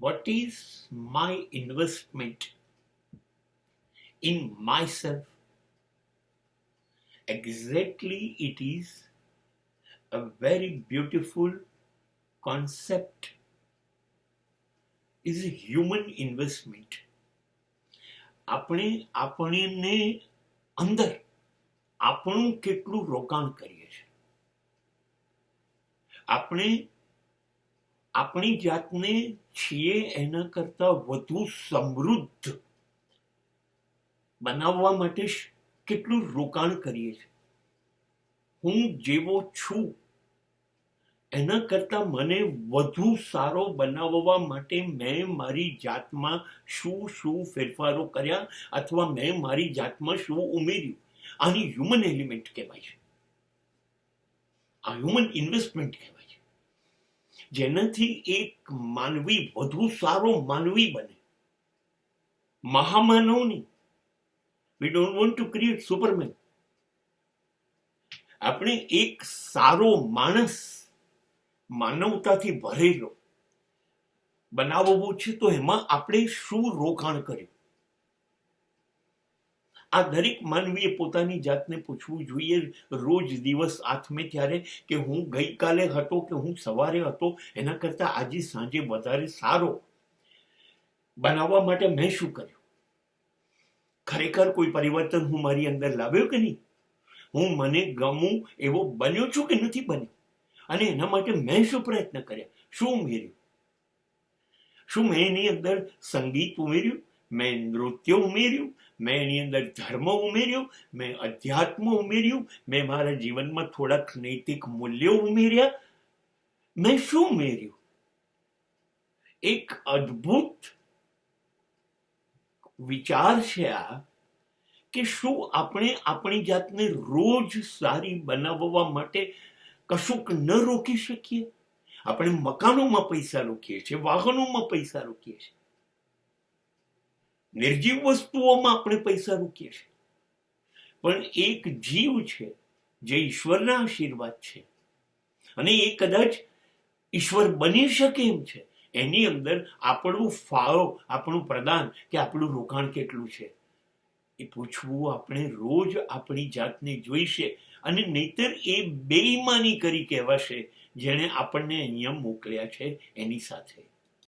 What is my investment in myself? Exactly, it is a very beautiful concept, is a human investment. આપણને અંદર આપણું કેટલું રોકાણ કરીએ છીએ, આપણે આપણી જાતને છીએ એના કરતા વધુ સમૃદ્ધ બનાવવા માટે કેટલું રોકાણ કરીએ છીએ. હું જેવો છું એના કરતા મને વધુ સારો બનાવવા માટે મેં મારી જાતમાં શું ફેરફારો કર્યા અથવા મેં મારી જાતમાં શું ઉમેર્યું. આની હ્યુમન એલિમેન્ટ કહેવાય છે, આ હ્યુમન ઇન્વેસ્ટમેન્ટ કહેવાય છે, જેનાથી એક માનવી વધુ સારો માનવી બને. મહામાનવ નહીં. We don't want to create superman. આપણે એક સારો માણસ, માનવતાથી ભરેલો બનાવવો છે, તો એમાં આપણે શું રોકાણ કર્યું? આ દરેક માનવીએ પોતાની જાતને પૂછવું જોઈએ રોજ દિવસ આથમે ત્યારે કે હું ગઈકાલે હતો કે હું સવારે હતો એના કરતા આજે સાંજે વધારે સારો બનાવવા માટે મેં શું કર્યું? ખરેખર કોઈ પરિવર્તન હું મારી અંદર લાવ્યો કે નહીં? હું મને ગમું એવો બન્યો છું કે નથી બન્યો? અને એના માટે મેં શું પ્રયત્ન કર્યા, શું ઉમેર્યું? શું મેં એની અંદર સંગીત ઉમેર્યું, મેં નૃત્ય ઉમેર્યું, મેં એની અંદર ધર્મ ઉમેર્યો, મેં અધ્યાત્મ ઉમેર્યું, મેં મારા જીવનમાં થોડાક નૈતિક મૂલ્યો ઉમેર્યા? મેં શું ઉમેર્યું? એક અદ્ભુત વિચાર છે આ કે શું આપણે આપણી જાતને રોજ સારી બનાવવા માટે કશુંક ન રોકી શકીએ? આપણે મકાનોમાં પૈસા રોકીએ છીએ, વાહનોમાં પૈસા રોકીએ છીએ, નિર્જીવ વસ્તુઓમાં આપણે પૈસા રોકીએ છીએ, પણ એક જીવ છે જે ઈશ્વરના આશીર્વાદ છે અને એ કદાચ ઈશ્વર બની શકે એમ છે. એની અંદર આપણું ફાળો, આપણું પ્રદાન કે આપણું રોકાણ કેટલું છે એ પૂછવું આપણે રોજ આપણી જાતને જોઈશે. અને નહીતર એ બેઈમાની કરી કહેવાશે જેણે આપણને અહીંયા મોકલ્યા છે એની સાથે.